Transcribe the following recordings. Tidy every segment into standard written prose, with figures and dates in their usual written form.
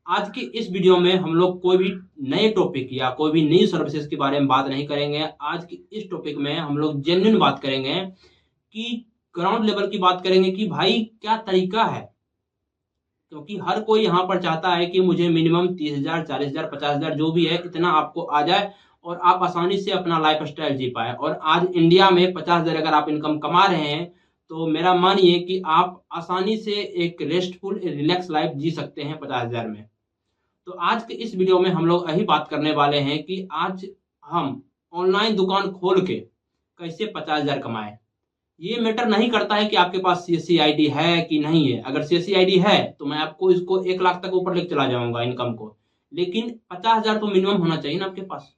आज की इस वीडियो में हम लोग कोई भी नए टॉपिक या कोई भी नई सर्विसेज के बारे में बात नहीं करेंगे। आज की इस टॉपिक में हम लोग जेन्युइन बात करेंगे कि ग्राउंड लेवल की बात करेंगे कि भाई क्या तरीका है। क्योंकि हर कोई यहाँ पर चाहता है कि मुझे मिनिमम 30,000, 40,000, 50,000 जो भी है इतना आपको आ जाए और आप आसानी से अपना लाइफ स्टाइल जी पाए। और आज इंडिया में 50,000 अगर आप इनकम कमा रहे हैं तो मेरा मानिए कि आप आसानी से एक रेस्टफुल रिलैक्स लाइफ जी सकते हैं 50,000 में। तो आज के इस वीडियो में हम लोग यही बात करने वाले हैं कि आज हम ऑनलाइन दुकान खोल के कैसे 50,000 कमाएं। ये मैटर नहीं करता है कि आपके पास सीएससी आईडी है कि नहीं है। अगर सीएससी आईडी है तो मैं आपको इसको 1 लाख तक ऊपर लेके चला जाऊंगा इनकम को। लेकिन 50,000 तो मिनिमम होना चाहिए ना आपके पास,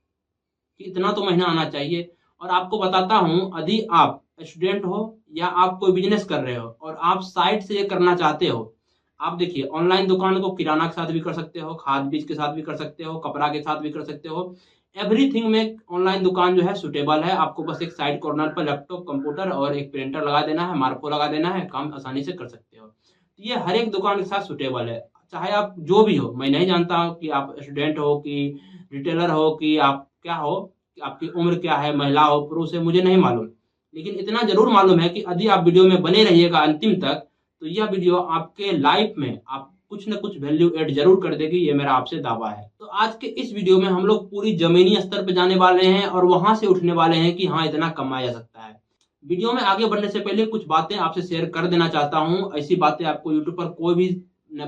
कि इतना तो महीना आना चाहिए। और आपको बताता हूं, यदि आप स्टूडेंट हो या आप कोई बिजनेस कर रहे हो और आप साइड से ये करना चाहते हो, आप देखिए ऑनलाइन दुकान को किराना के साथ भी कर सकते हो, खाद बीज के साथ भी कर सकते हो, कपड़ा के साथ भी कर सकते हो। एवरीथिंग में ऑनलाइन दुकान जो है सुटेबल है। आपको बस एक साइड कॉर्नर पर लैपटॉप, कंप्यूटर और एक प्रिंटर लगा देना है, मार्को लगा देना है, काम आसानी से कर सकते हो। तो ये हर एक दुकान के साथ सुटेबल है, चाहे आप जो भी हो। मैं नहीं जानता कि आप स्टूडेंट हो कि रिटेलर हो कि आप क्या हो, कि आपकी उम्र क्या है, महिला हो पुरुष है, मुझे नहीं मालूम। लेकिन इतना जरूर मालूम है कि यदि आप वीडियो में बने रहिएगा अंतिम तक तो यह वीडियो आपके लाइफ में आप कुछ न कुछ वैल्यू ऐड जरूर कर देगी, ये मेरा आपसे दावा है। तो आज के इस वीडियो में हम लोग पूरी जमीनी स्तर पे जाने वाले हैं और वहां से उठने वाले हैं कि हाँ इतना कमाया जा सकता है। वीडियो में आगे बढ़ने से पहले कुछ बातें आपसे शेयर कर देना चाहता हूँ। ऐसी बातें आपको यूट्यूब पर कोई भी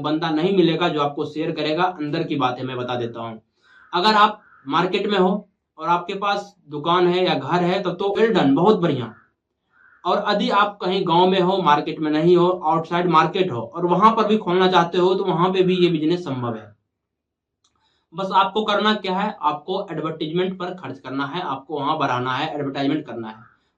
बंदा नहीं मिलेगा जो आपको शेयर करेगा। अंदर की बातें मैं बता देता हूँ। अगर आप मार्केट में हो और आपके पास दुकान है या घर है तब तो वेल डन, बहुत बढ़िया। और यदि आप कहीं गांव में हो, मार्केट में नहीं हो, आउटसाइड मार्केट हो और वहां पर भी खोलना चाहते हो तो वहां पे भी ये बिजनेस संभव है। बस आपको करना क्या है, आपको एडवर्टीजमेंट पर खर्च करना है, आपको वहां बढ़ाना है, एडवर्टाइजमेंट करना है।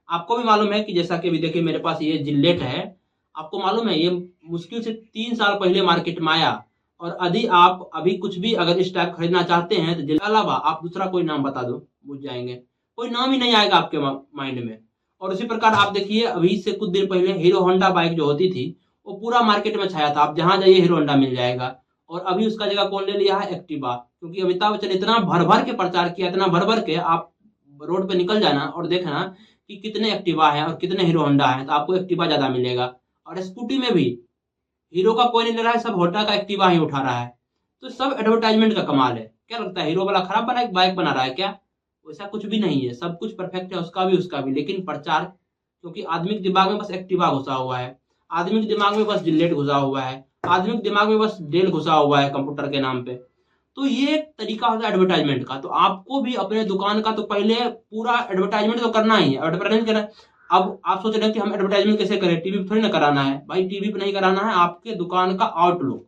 आपको भी मालूम है कि जैसा कि अभी देखिए मेरे पास ये जिलेट है। आपको मालूम है ये मुश्किल से 3 साल पहले मार्केट में आया। और यदि आप अभी कुछ भी अगर इस टाइप खरीदना चाहते हैं तो जिलेट के अलावा आप दूसरा कोई नाम बता दो, बुझ जाएंगे। कोई नाम ही नहीं आएगा आपके माइंड में। और उसी प्रकार आप देखिए अभी से कुछ दिन पहले हीरो होंडा बाइक जो होती थी वो पूरा मार्केट में छाया था। आप जहां जाइए हीरो होंडा मिल जाएगा। और अभी उसका जगह कौन ले लिया है, एक्टिवा। क्योंकि अमिताभ बच्चन इतना भर भर के प्रचार किया, इतना भर भर के, आप रोड पे निकल जाना और देखना कि कितने एक्टिवा है और कितने हीरो होंडा है, तो आपको एक्टिवा ज्यादा मिलेगा। और स्कूटी में भी हीरो का कोई नहीं ले रहा है, सब होंडा का एक्टिवा ही उठा रहा है। तो सब एडवर्टाइजमेंट का कमाल है। क्या लगता है हीरो वाला खराब बना बाइक बना रहा है क्या? वैसा कुछ भी नहीं है, सब कुछ परफेक्ट है, उसका भी उसका भी। लेकिन प्रचार, क्योंकि आदमी के दिमाग में बस एक्टिवा घुसा हुआ है, आदमी के दिमाग में बस जिलेट घुसा हुआ है, आदमी के दिमाग में बस डेल घुसा हुआ है कंप्यूटर के नाम पे। तो ये एक तरीका होता है एडवर्टाइजमेंट का। तो आपको भी अपने दुकान का तो पहले पूरा एडवर्टाइजमेंट तो करना ही है, एडवर्टाइजमेंट करना है। अब आप सोच रहे हैं कि हम एडवर्टाइजमेंट कैसे करें, टीवी पे थोड़ी ना कराना है भाई, टीवी पे नहीं कराना है। आपके दुकान का आउटलुक,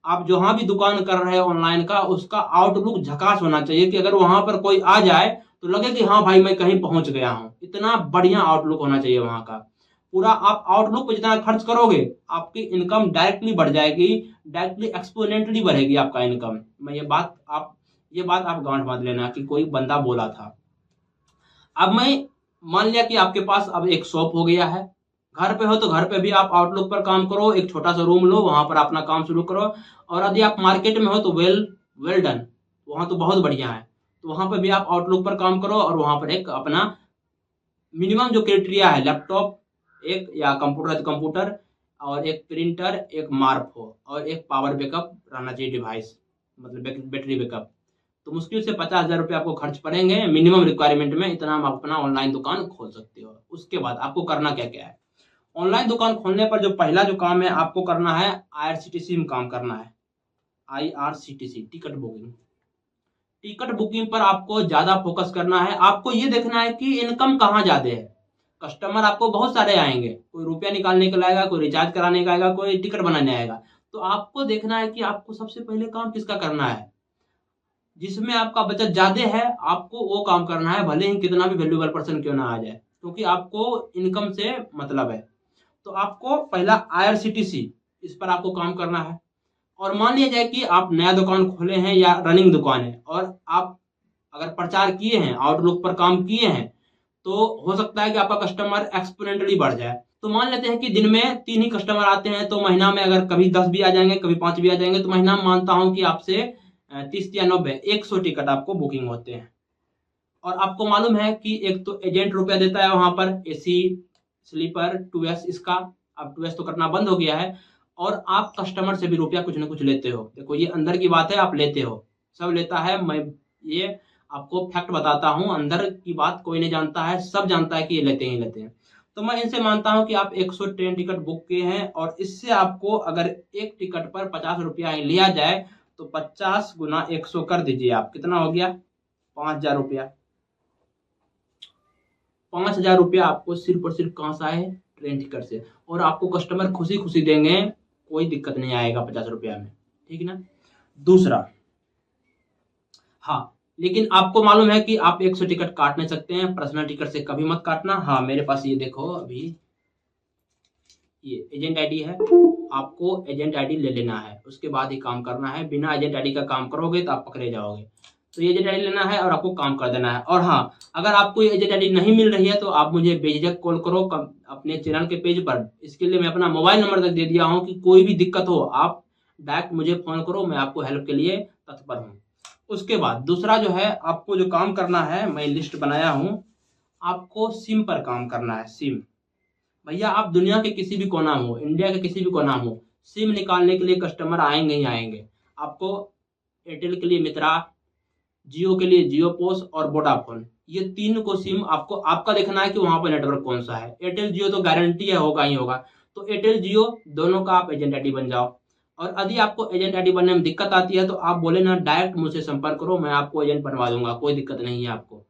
आप जहां भी दुकान कर रहे हैं ऑनलाइन का, उसका आउटलुक झकास होना चाहिए कि अगर वहां पर कोई आ जाए तो लगे कि हाँ भाई मैं कहीं पहुंच गया हूँ। इतना बढ़िया आउटलुक होना चाहिए वहां का। पूरा आप आउटलुक पे जितना खर्च करोगे आपकी इनकम डायरेक्टली बढ़ जाएगी, डायरेक्टली एक्सपोनेंटली बढ़ेगी आपका इनकम। मैं ये बात आप गांठ बांध लेना कि कोई बंदा बोला था। अब मैं मान लिया कि आपके पास अब एक शॉप हो गया है। घर पे हो तो घर पे भी आप आउटलुक पर काम करो, एक छोटा सा रूम लो, वहां पर अपना काम शुरू करो। और यदि आप मार्केट में हो तो वेल वेल डन, वहां तो बहुत बढ़िया है। तो वहां पर भी आप आउटलुक पर काम करो और वहां पर एक अपना मिनिमम जो क्राइटेरिया है, लैपटॉप एक या कंप्यूटर है तो कंप्यूटर, और एक प्रिंटर, एक मार्क हो और एक पावर बैकअप रहना चाहिए डिवाइस, मतलब बैटरी बैकअप। तो मुश्किल से 50,000 रुपये आपको खर्च पड़ेंगे मिनिमम रिक्वायरमेंट में। इतना आप अपना ऑनलाइन दुकान खोल सकते हो। उसके बाद आपको करना क्या क्या है। ऑनलाइन दुकान खोलने पर जो पहला जो काम है आपको करना है, आईआरसीटीसी में काम करना है। IRCTC ticket booking, ticket booking पर आपको ज्यादा फोकस करना है। आपको ये देखना है कि इनकम कहाँ ज्यादा है। कस्टमर आपको बहुत सारे आएंगे, कोई रुपया निकालने के लिए आएगा, कोई रिचार्ज कराने का आएगा, कोई टिकट बनाने आएगा। तो आपको देखना है कि आपको सबसे पहले काम किसका करना है, जिसमें आपका बचत ज्यादा है आपको वो काम करना है, भले ही कितना भी वैल्यूएबल पर्सन क्यों ना आ जाए, क्योंकि आपको इनकम से मतलब है। तो आपको पहला आईआरसीटीसी, इस पर आपको काम करना है। और मान लिया जाए कि आप नया दुकान खोले हैं या रनिंग दुकान है और आप अगर प्रचार किए हैं, आउटलुक पर काम किए हैं, तो हो सकता है कि आपका कस्टमर एक्सपोनेंटली बढ़ जाए। तो मान लेते हैं कि दिन में 3 ही कस्टमर आते हैं, तो महीना में अगर कभी 10 भी आ जाएंगे, कभी 5 भी आ जाएंगे, तो महीना में मानता हूं कि आपसे 30 या 90 100 टिकट आपको बुकिंग होते हैं। और आपको मालूम है कि एक तो एजेंट रुपया देता है वहां पर, एसी स्लीपर 2S इसका, अब 2S तो करना बंद हो गया है। और आप कस्टमर से भी रुपया कुछ ना कुछ लेते हो। देखो ये अंदर की बात है, आप लेते हो, सब लेता है। मैं ये आपको फैक्ट बताता हूँ, अंदर की बात कोई नहीं जानता है, सब जानता है कि ये लेते ही लेते हैं। तो मैं इनसे मानता हूँ कि आप 110 टिकट बुक किए हैं, और इससे आपको अगर एक टिकट पर 50 रुपया लिया जाए, तो 50 गुना 100 कर दीजिए आप, कितना हो गया? 5,000 रुपया। 5,000 रुपया आपको सिर्फ और सिर्फ कहाँ से आए? ट्रेन टिकट से। और आपको कस्टमर खुशी खुशी देंगे, कोई दिक्कत नहीं आएगा 50 रुपया में, ठीक है ना। दूसरा, हाँ, लेकिन आपको मालूम है कि आप 100 टिकट काट नहीं सकते हैं, पर्सनल टिकट से कभी मत काटना। हाँ, मेरे पास ये देखो, अभी ये एजेंट आईडी है, आपको एजेंट आईडी ले लेना है, उसके बाद ही काम करना है। बिना एजेंट आईडी का काम करोगे तो आप पकड़े जाओगे। तो ये एजेंट आईडी लेना है और आपको काम कर देना है। और हाँ, अगर आपको ये एजेंट आईडी नहीं मिल रही है, तो आप मुझे बेझिझक कॉल करो अपने चैनल के पेज पर। इसके लिए मैं अपना मोबाइल नंबर तक दे दिया हूँ, कि कोई भी दिक्कत हो आप डायरेक्ट मुझे फोन करो, मैं आपको हेल्प के लिए तत्पर हूँ। उसके बाद दूसरा जो है, आपको जो काम करना है, मैं लिस्ट बनाया हूँ, आपको सिम पर काम करना है। सिम, भैया आप दुनिया के किसी भी कोना में हो, इंडिया के किसी भी कोना में हो, सिम निकालने के लिए कस्टमर आएंगे ही आएंगे। आपको एयरटेल के लिए मित्रा, जियो के लिए जियो पोस और वोडाफोन, ये तीन को सिम आपको आपका देखना है कि वहां पर नेटवर्क कौन सा है। एयरटेल जियो तो गारंटी है होगा ही होगा। तो एयरटेल जियो दोनों का आप एजेंट आईडी बन जाओ। और यदि आपको एजेंट आईडी बनने में दिक्कत आती है, तो आप बोले ना, डायरेक्ट मुझसे संपर्क करो, मैं आपको एजेंट बनवा दूंगा, कोई दिक्कत नहीं है आपको।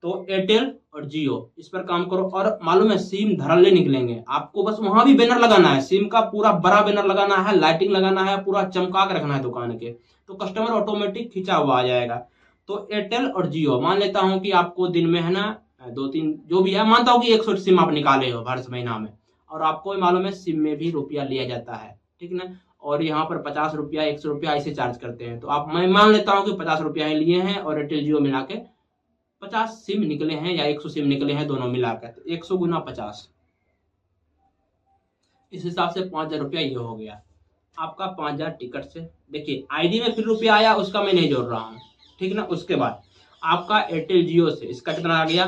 तो एयरटेल और जियो इस पर काम करो। और मालूम है, सिम धड़ल्ले निकलेंगे, आपको बस वहां भी बैनर लगाना है, सिम का पूरा बड़ा बैनर लगाना है, लाइटिंग लगाना है, पूरा चमका के रखना है दुकान के, तो कस्टमर ऑटोमेटिक खिंचा हुआ आ जाएगा। तो एयरटेल और जियो, मान लेता हूं कि आपको दिन में है ना 2-3 जो भी है, मानता हूं कि 100 सिम आप निकाले हो हर महीना में, और आपको मालूम है सिम में भी रुपया लिया जाता है, ठीक है ना। और यहाँ पर 50 रुपया 100 रुपया ऐसे चार्ज करते हैं। तो आप, मैं मान लेता हूँ कि 50 रुपया ही लिए हैं, और एयरटेल जियो मिला के 50 सिम निकले हैं या 100 सिम निकले हैं, दोनों मिलाकर, तो 100 गुना 50, इस हिसाब से 5,000 रुपया ये हो गया आपका। 5,000 टिकट से, देखिए आईडी में फिर रुपया आया, उसका मैं नहीं जोड़ रहा हूँ, ठीक ना। उसके बाद आपका एयरटेल जियो से इसका कितना आ गया?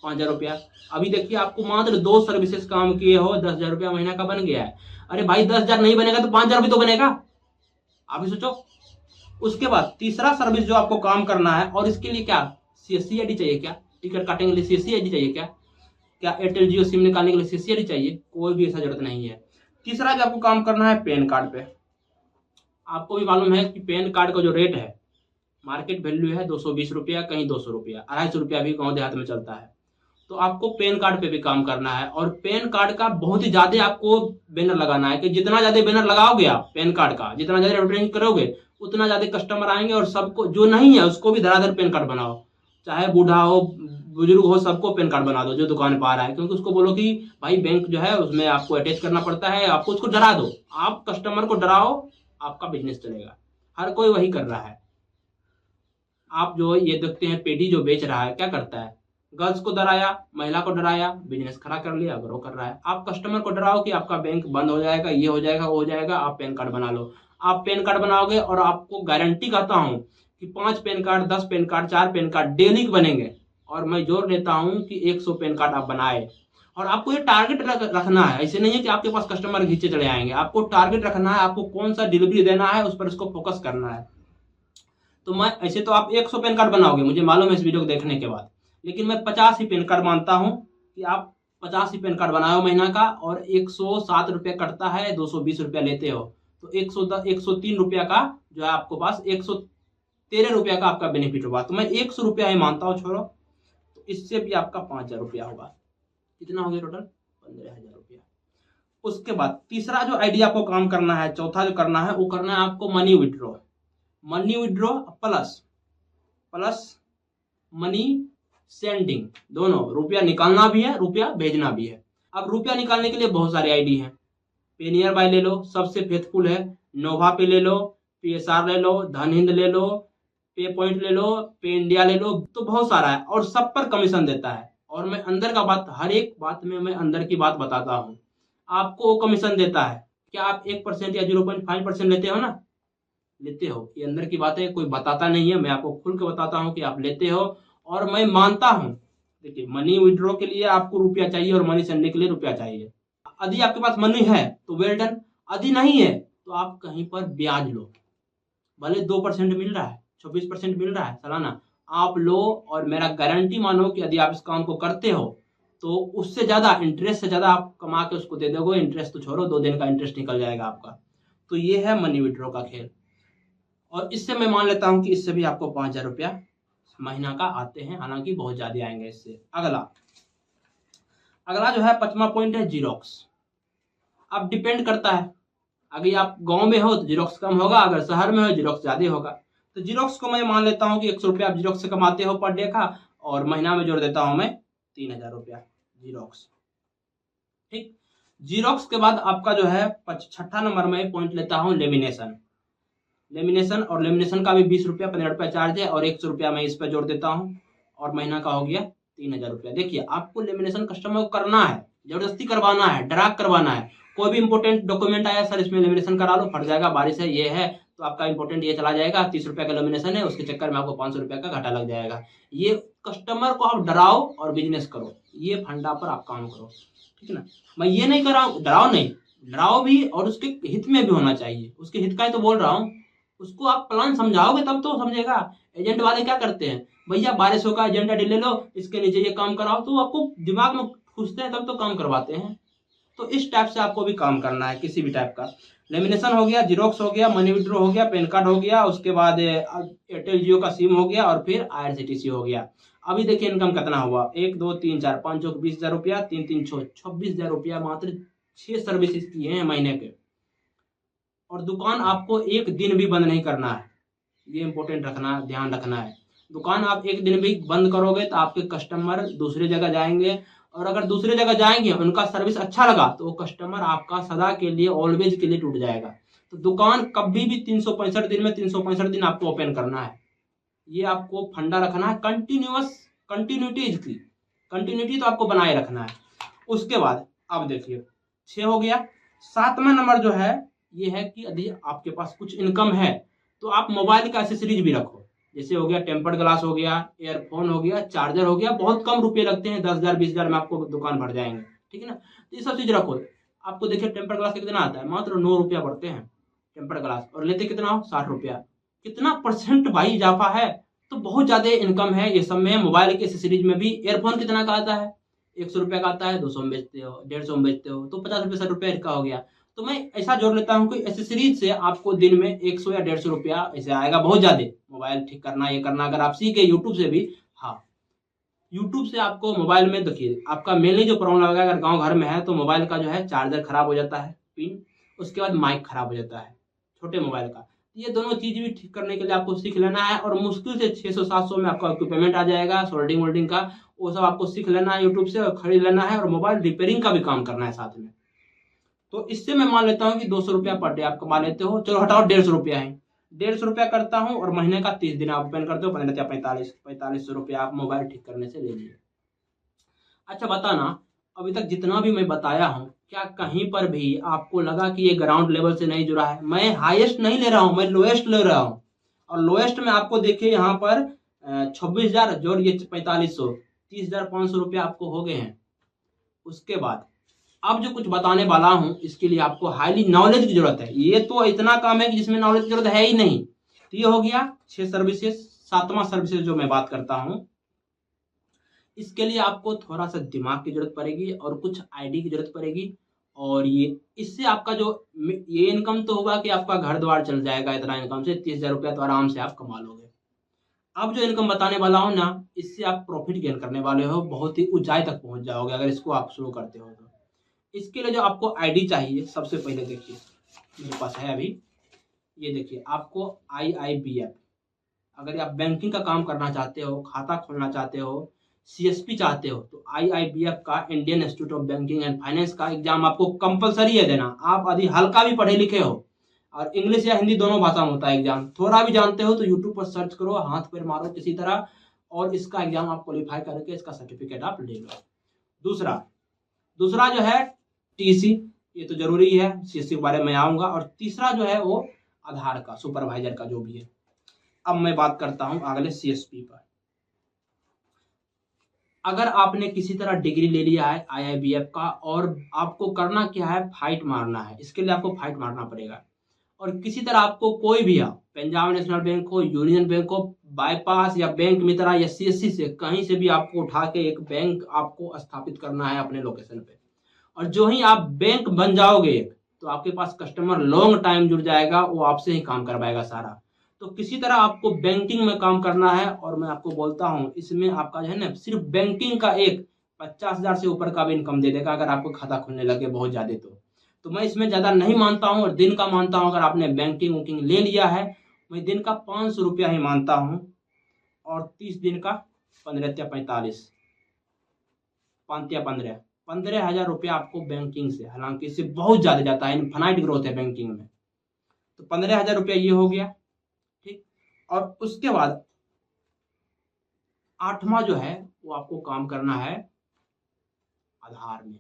5,000 रुपया। अभी देखिए, आपको मात्र 2 सर्विसेज काम किए हो, 10,000 रुपया महीना का बन गया है। अरे भाई, 10,000 नहीं बनेगा तो 5,000 भी तो बनेगा, आप ही सोचो। उसके बाद तीसरा सर्विस जो आपको काम करना है, और इसके लिए क्या सीएससी आईडी चाहिए क्या? टिकट काटने के लिए सीएससी आईडी चाहिए क्या? क्या एयरटेल जियो सिम निकालने के लिए सीएससी आईडी चाहिए? कोई भी ऐसा जरूरत नहीं है। तीसरा जो आपको काम करना है, पैन कार्ड पे। आपको भी मालूम है कि पैन कार्ड का जो रेट है, मार्केट वैल्यू है 220 रुपया, कहीं 200 रुपया, 250 रुपया भी गाँव देहात में चलता है। तो आपको पैन कार्ड पे भी काम करना है। और पैन कार्ड का बहुत ही ज्यादा आपको बैनर लगाना है, कि जितना ज्यादा बैनर लगाओगे आप पैन कार्ड का, जितना ज्यादा एडवर्टाइजिंग करोगे, उतना ज्यादा कस्टमर आएंगे। और सबको, जो नहीं है उसको भी धड़ाधड़ पैन कार्ड बनाओ, चाहे बूढ़ा हो बुजुर्ग हो, सबको पैन कार्ड बना दो जो दुकान पर आ रहा है। क्योंकि उसको बोलो कि भाई बैंक जो है उसमें आपको अटैच करना पड़ता है, आपको उसको डरा दो, आप कस्टमर को डराओ, आपका बिजनेस चलेगा। हर कोई वही कर रहा है। आप जो ये देखते हैं, पेटी जो बेच रहा है क्या करता है? गर्ल्स को डराया, महिला को डराया, बिजनेस खड़ा कर लिया, ग्रो कर रहा है। आप कस्टमर को डराओ कि आपका बैंक बंद हो जाएगा, ये हो जाएगा, वो हो जाएगा, आप पैन कार्ड बना लो। आप पैन कार्ड बनाओगे, और आपको गारंटी कहता हूं कि 5 pan card, 10 pan card, 4 pan card daily के बनेंगे। और मैं जोर देता हूं कि 100 पैन कार्ड आप बनाए। और आपको ये टारगेट रखना है, ऐसे नहीं है कि आपके पास कस्टमर खींचे चले आएंगे। आपको टारगेट रखना है, आपको कौन सा डिलीवरी देना है, उस पर उसको फोकस करना है। तो मैं, ऐसे तो आप 100 पैन कार्ड बनाओगे, मुझे मालूम है इस वीडियो को देखने के बाद, लेकिन मैं 50 ही पैन कार्ड मानता हूं कि आप 50 ही पैन कार्ड बनाओ महीना का। और 107 रुपया कटता है, 220 रुपया लेते हो, तो 103 रुपया का जो है आपको पास 113 रुपया का आपका बेनिफिट होगा। तो मैं 100 रुपया ही मानता हूँ, छोड़ो। तो इससे भी आपका 5,000 रुपया होगा। कितना हो गया टोटल? 15,000 रुपया। उसके बाद तीसरा जो आइडिया आपको काम करना है, चौथा जो करना है, वो करना है आपको money withdraw. Money withdraw plus plus money sending, दोनों, रुपया निकालना भी है, रुपया भेजना भी है। अब रुपया निकालने के लिए बहुत सारे आईडी हैं। पेनियर बाय ले लो, सबसे फेथफुल है। नोवा पे ले लो, पीएसआर ले लो, धन हिंद ले लो, पे पॉइंट ले लो, पे इंडिया ले लो, तो बहुत सारा है, और सब पर कमीशन देता है। और मैं अंदर का बात, हर एक बात में मैं अंदर की बात बताता हूँ। आपको कमीशन देता है, क्या आप 1% या 0.5% लेते हो ना? लेते हो। ये अंदर की बात है, कोई बताता नहीं है, मैं आपको खुल के बताता हूँ कि आप लेते हो। और मैं मानता हूँ, देखिए मनी विड्रॉ के लिए आपको रुपया चाहिए और मनी सेंड के लिए रुपया चाहिए। यदि आपके पास मनी है तो वेल डन, यदि नहीं है तो आप कहीं पर ब्याज लो, भले 2% मिल रहा है, 26% मिल रहा है सालाना, आप लो। और मेरा गारंटी मानो कि यदि आप इस काम को करते हो तो उससे ज्यादा, इंटरेस्ट से ज्यादा आप कमा के उसको दे दोगे। इंटरेस्ट तो छोड़ो, 2 दिन का इंटरेस्ट निकल जाएगा आपका। तो ये है मनी विड्रॉ का खेल। और इससे मैं मान लेता हूं कि इससे भी आपको 5,000 रुपया महीना का आते हैं, हालांकि बहुत ज्यादा आएंगे इससे। अगला अगला जो है 5वां पॉइंट है जीरोक्स। अब डिपेंड करता है, अगर आप गांव में हो तो जीरोक्स कम होगा, अगर शहर में हो जीरोक्स ज्यादा होगा। तो जीरोक्स को मैं मान लेता हूँ कि 100 रुपया आप जीरोक्स से कमाते हो पर डे का, और महीना में जोड़ देता हूं मैं 3,000 रुपया जीरोक्स। ठीक। जीरोक्स के बाद आपका जो है 6ठा नंबर में पॉइंट लेता हूँ लेमिनेशन। लेमिनेशन का भी 20 रुपया 15 रुपया चार्ज है, और 100 रुपया मैं इस पर जोड़ देता हूँ, और महीना का हो गया 3,000 रुपया। देखिए आपको लेमिनेशन कस्टमर को करना है, जबरदस्ती करवाना है, डरा करवाना है। कोई भी इंपोर्टेंट डॉक्यूमेंट आया, सर इसमें लेमिनेशन करा लो, फट जाएगा, बारिश है, ये है, तो आपका इंपोर्टेंट ये चला जाएगा, 30 रुपया का लेमिनेशन है, उसके चक्कर में आपको 500 रुपया का घाटा लग जाएगा। ये कस्टमर को आप डराओ और बिजनेस करो, ये फंडा पर आप काम करो। ठीक है ना? मैं ये नहीं कर रहा हूँ, डराओ नहीं, डराओ भी, और उसके हित में भी होना चाहिए, उसके हित का ही तो बोल रहा हूँ। उसको आप प्लान समझाओगे तब तो समझेगा। एजेंट वाले क्या करते हैं, भैया बारिशों का एजेंडा ले लो, इसके नीचे ये काम कराओ, तो आपको दिमाग में घुसते हैं तब तो काम करवाते हैं। तो इस टाइप से आपको भी काम करना है, किसी भी टाइप का। लेमिनेशन हो गया, जीरोक्स हो गया, मनी विड्रॉ हो गया, पैन कार्ड हो गया, उसके बाद एयरटेल जियो का सिम हो गया, और फिर IRCTC हो गया। अभी देखिए इनकम कितना हुआ, 1 2 3 4 5 चौक 20,000 रुपया, 3 3 6 26,000 रुपया मात्र 6 सर्विसेज किए हैं महीने के। और दुकान आपको एक दिन भी बंद नहीं करना है, ये इंपॉर्टेंट रखना, ध्यान रखना है। दुकान आप एक दिन भी बंद करोगे तो आपके कस्टमर दूसरे जगह जाएंगे, और अगर दूसरे जगह जाएंगे उनका सर्विस अच्छा लगा तो वो कस्टमर आपका सदा के लिए, ऑलवेज के लिए टूट जाएगा। तो दुकान कभी भी 365 दिन में 365 दिन आपको ओपन करना है, ये आपको फंडा रखना है। कंटिन्यूटी की कंटिन्यूटी तो आपको बनाए रखना है। उसके बाद अब देखिए 6 हो गया। 7वां नंबर जो है ये है कि यदि आपके पास कुछ इनकम है तो आप मोबाइल का एसेसरीज भी रखो। जैसे हो गया टेम्पर्ड ग्लास हो गया, एयरफोन हो गया, चार्जर हो गया, बहुत कम रुपए लगते हैं, 10,000 20,000 में आपको दुकान भर जाएंगे। ठीक है ना? तो ये सब चीज रखो। आपको देखिए टेम्पर्ड ग्लास कितना आता है, मात्र 9 रुपया पड़ते हैं टेम्पर्ड ग्लास, और लेते कितना हो 60 रुपया। कितना परसेंट भाई इजाफा है, तो बहुत ज्यादा इनकम है ये सब में। मोबाइल के एसेसरीज में भी एयरफोन कितना का आता है, 100 रुपया का आता है, 200 में बेचते हो, 150 में बेचते हो, तो 50 रुपये 60 रुपया का हो गया। तो मैं ऐसा जोड़ लेता हूँ कि एसेसरीज से आपको दिन में 100 या 150 रुपया ऐसे आएगा, बहुत ज्यादा। मोबाइल ठीक करना, ये करना, अगर आप सीखे यूट्यूब से भी, हाँ यूट्यूब से आपको मोबाइल में देखिए आपका मेनली जो प्रॉब्लम लगा, अगर गांव घर में है तो मोबाइल का जो है चार्जर खराब हो जाता है, पिन, उसके बाद माइक खराब हो जाता है छोटे मोबाइल का। ये दोनों चीज भी ठीक करने के लिए आपको सीख लेना है, और मुश्किल से 600-700 में आपका इक्विपमेंट आ जाएगा, सोल्डिंग वोल्डिंग का, वो सब आपको सीख लेना है यूट्यूब से, और खरीद लेना है, और मोबाइल रिपेयरिंग का भी काम करना है साथ में। तो इससे मैं मान लेता हूँ कि 200 रुपया पर डे आप कमा लेते हो। चलो हटाओ, 150 रुपया है, 150 रुपया करता हूँ, और महीने का 30 दिन आप ओपन करते हो, 15 या 4500 रुपया आप मोबाइल ठीक करने से ले लिए। अच्छा बताना, अभी तक जितना भी मैं बताया हूँ, क्या कहीं पर भी आपको लगा कि ये ग्राउंड लेवल से नहीं जुड़ा है? मैं हाईएस्ट नहीं ले रहा हूँ, मैं लोएस्ट ले रहा हूँ। और लोएस्ट में आपको देखिए यहाँ पर 26,000 जोड़िए 4500, 30,500 रुपया आपको हो गए हैं। उसके बाद अब जो कुछ बताने वाला हूं इसके लिए आपको हाईली नॉलेज की जरूरत है। ये तो इतना काम है कि जिसमें नॉलेज की जरूरत है ही नहीं। तो ये हो गया 6 सर्विसेज। 7वां सर्विसेज जो मैं बात करता हूं, इसके लिए आपको थोड़ा सा दिमाग की जरूरत पड़ेगी और कुछ आईडी की जरूरत पड़ेगी। और ये इससे आपका जो ये इनकम तो होगा कि आपका घर द्वार चल जाएगा। इतना इनकम से 30,000 रुपया तो आराम से आप कमा लोगे। अब जो इनकम बताने वाला हूं ना, इससे आप प्रॉफिट गेन करने वाले हो, बहुत ही ऊंचाई तक पहुंच जाओगे अगर इसको आप शुरू करते हो तो। इसके लिए जो आपको आईडी चाहिए, सबसे पहले देखिए मेरे पास है अभी, ये देखिए आपको IIBF, अगर आप बैंकिंग का काम करना चाहते हो, खाता खोलना चाहते हो, CSP चाहते हो, तो IIBF का, Indian institute of banking and finance का एग्जाम आपको कंपलसरी है देना। आप यदि हल्का भी पढ़े लिखे हो, और इंग्लिश या हिंदी दोनों भाषा में होता है एग्जाम, थोड़ा भी जानते हो तो यूट्यूब पर सर्च करो, हाथ पैर मारो किसी तरह, और इसका एग्जाम आप क्वालिफाई करके इसका सर्टिफिकेट आप ले लो। दूसरा जो है टीसी, ये तो जरूरी है, सीएससी के बारे में आऊंगा। और तीसरा जो है वो आधार का, सुपरवाइजर का जो भी है। अब मैं बात करता हूं अगले सीएसपी पर। अगर आपने किसी तरह डिग्री ले लिया है आईआईबीएफ का और आपको करना क्या है, फाइट मारना है, इसके लिए आपको फाइट मारना पड़ेगा। और किसी तरह आपको कोई भी पंजाब नेशनल बैंक हो, यूनियन बैंक हो, बाईपास या बैंक मित्रा या सीएससी से कहीं से भी आपको उठा के एक बैंक आपको स्थापित करना है अपने लोकेशन पे। और जो ही आप बैंक बन जाओगे तो आपके पास कस्टमर लॉन्ग टाइम जुड़ जाएगा, वो आपसे ही काम करवाएगा सारा। तो किसी तरह आपको बैंकिंग में काम करना है। और मैं आपको बोलता हूँ इसमें आपका जो है ना, सिर्फ बैंकिंग का एक 50,000 से ऊपर का भी इनकम दे देगा अगर आपको खाता खुलने लगे बहुत ज्यादा। तो मैं इसमें ज्यादा नहीं मानता हूँ और दिन का मानता हूँ। अगर आपने बैंकिंग वुकिंग ले लिया है, मैं दिन का 500 रुपया ही मानता हूँ। और 30 दिन का 15 या 45, 5 या 15,000 रुपया आपको बैंकिंग से, हालांकि इससे बहुत ज्यादा जाता है, इनफाइनाइट ग्रोथ है बैंकिंग में। तो 15,000 रुपया ये हो गया, ठीक। और उसके बाद 8वां जो है वो आपको काम करना है आधार में।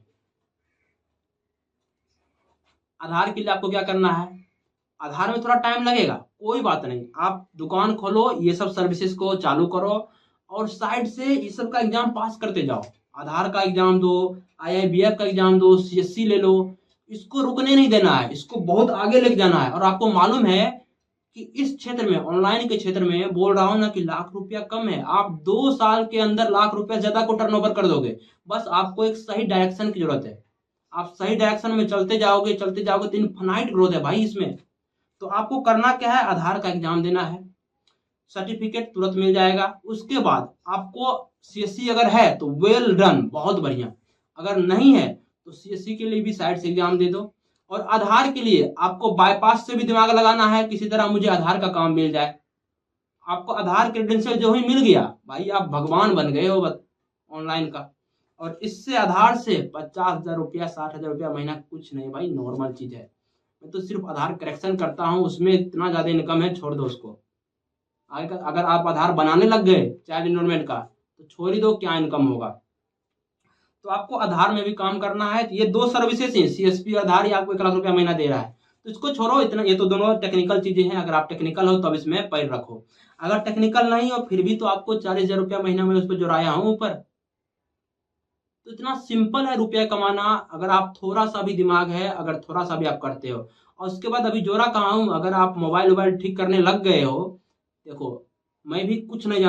आधार के लिए आपको क्या करना है, आधार में थोड़ा टाइम लगेगा, कोई बात नहीं, आप दुकान खोलो, ये सब सर्विसेज को चालू करो और साइड से ये सब का एग्जाम पास करते जाओ। आधार का एग्जाम दो, आईआईबीएफ का एग्जाम दो, सीएससी ले लो, इसको रुकने नहीं देना है, इसको बहुत आगे लेके जाना है। और आपको मालूम है कि इस क्षेत्र में, ऑनलाइन के क्षेत्र में बोल रहा हूं ना कि लाख रुपया कम है, आप 2 साल के अंदर लाख रुपया ज्यादा को टर्नओवर कर दोगे। बस आपको एक सही डायरेक्शन की जरूरत है, आप सही डायरेक्शन में चलते जाओगे तो इनफाइनाइट ग्रोथ है भाई इसमें। तो आपको करना क्या है, आधार का एग्जाम देना है, सर्टिफिकेट तुरंत मिल जाएगा। उसके बाद आपको सीएससी अगर है तो वेल डन, बहुत बढ़िया। अगर नहीं है तो सीएससी के लिए भी साइड से एग्जाम दे दो। और आधार के लिए आपको बाईपास से भी दिमाग लगाना है, किसी तरह मुझे आधार का काम मिल जाए। आपको आधार क्रेडेंशियल जो ही मिल गया भाई, आप भगवान बन गए हो ऑनलाइन का। और इससे आधार से 50,000 रुपया, 60,000 रुपया महीना कुछ नहीं भाई, नॉर्मल चीज है। मैं तो सिर्फ आधार करेक्शन करता हूँ, उसमें इतना ज्यादा इनकम है, छोड़ दो उसको। अगर आप आधार बनाने लग गए चाइल्ड एनरोलमेंट का, तो छोड़ ही दो, क्या इनकम होगा। तो आपको आधार में भी काम करना है। ये 2 सर्विसेज हैं, सीएसपी आधार, ही आपको 1 लाख रुपया महीना दे रहा है। तो इसको छोड़ो, इतना, ये तो दोनों टेक्निकल चीजें हैं। अगर आप टेक्निकल हो तब इसमें पैर रखो, अगर टेक्निकल नहीं हो फिर भी तो आपको 40,000 रुपया महीना में उस पर जुड़ाया हूं ऊपर। तो इतना सिंपल है रुपया कमाना, अगर आप थोड़ा सा भी दिमाग है, अगर थोड़ा सा भी आप करते हो। और उसके बाद अभी जोड़ा कहाँ हूं, अगर आप मोबाइल वोबाइल ठीक करने लग गए हो, देखो मैं भी कुछ नहीं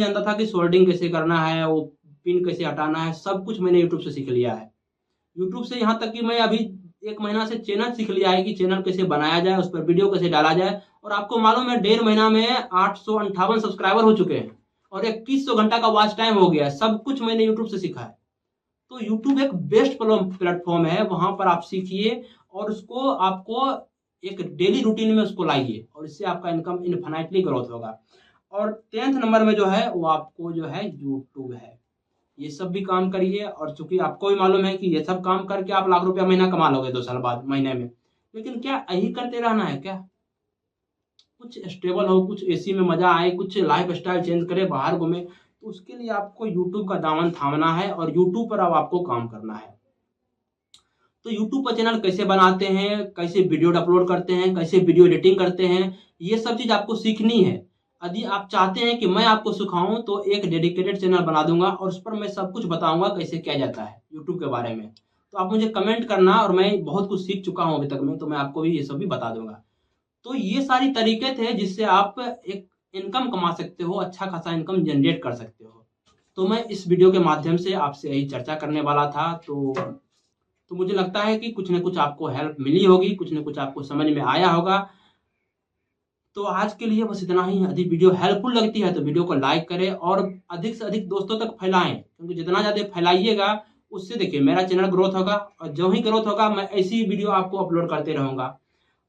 जानता था कि सोल्डिंग कैसे करना है, वो पिन कैसे हटाना है, सब कुछ मैंने यूट्यूब से सीख लिया है। यूट्यूब से यहाँ तक कि मैं अभी 1 महीना से चैनल सीख लिया है कि चैनल कैसे बनाया जाए, उस पर वीडियो कैसे डाला जाए। और आपको मालूम है 1.5 महीना में 858 सब्सक्राइबर हो चुके हैं और 2100 घंटा का वॉच टाइम हो गया है। सब कुछ मैंने यूट्यूब से सीखा है। तो यूट्यूब एक बेस्ट प्लेटफॉर्म है, वहां पर आप सीखिए और उसको आपको एक डेली रूटीन में उसको लाइए, और इससे आपका इनकम इनफाइनाइटली ग्रोथ होगा। और 10th नंबर में जो है वो आपको जो है यूट्यूब है, ये सब भी काम करिए। और चूंकि आपको भी मालूम है कि ये सब काम करके आप लाख रुपया महीना कमा लोगे 2 साल बाद महीने में, लेकिन क्या यही करते रहना है क्या? कुछ स्टेबल हो, कुछ एसी में मजा आए, कुछ लाइफ स्टाइल चेंज करे, बाहर घूमे, तो उसके लिए आपको यूट्यूब का दामन थामना है और यूट्यूब पर अब आपको काम करना है। तो यूट्यूब पर चैनल कैसे बनाते हैं, कैसे वीडियो अपलोड करते हैं, कैसे वीडियो एडिटिंग करते हैं, ये सब चीज आपको सीखनी है। यदि आप चाहते हैं कि मैं आपको सिखाऊं तो एक डेडिकेटेड चैनल बना दूंगा और उस पर मैं सब कुछ बताऊंगा कैसे किया जाता है यूट्यूब के बारे में। तो आप मुझे कमेंट करना, और मैं बहुत कुछ सीख चुका हूं अभी तक में, तो मैं आपको भी ये सब भी बता दूंगा। तो ये सारी तरीके थे जिससे आप एक इनकम कमा सकते हो, अच्छा खासा इनकम जनरेट कर सकते हो। तो मैं इस वीडियो के माध्यम से आपसे यही चर्चा करने वाला था। तो मुझे लगता है कि कुछ न कुछ आपको हेल्प मिली होगी, कुछ न कुछ आपको समझ में आया होगा। तो आज के लिए बस इतना ही। यदि वीडियो हेल्पफुल लगती है तो वीडियो को लाइक करें और अधिक से अधिक दोस्तों तक फैलाएं, क्योंकि जितना ज़्यादा फैलाइएगा उससे देखिए मेरा चैनल ग्रोथ होगा, और जो ही ग्रोथ होगा मैं ऐसी वीडियो आपको अपलोड करते रहूँगा।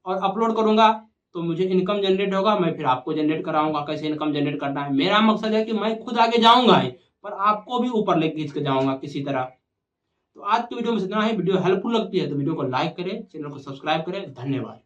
और अपलोड करूँगा तो मुझे इनकम जनरेट होगा, मैं फिर आपको जनरेट कराऊंगा कैसे इनकम जनरेट करना है। मेरा मकसद है कि मैं खुद आगे जाऊंगा ही, पर आपको भी ऊपर लेके खींच के जाऊंगा किसी तरह। तो आज की वीडियो में इतना ही। वीडियो हेल्पफुल लगती है तो वीडियो को लाइक करें, चैनल को सब्सक्राइब करें। धन्यवाद।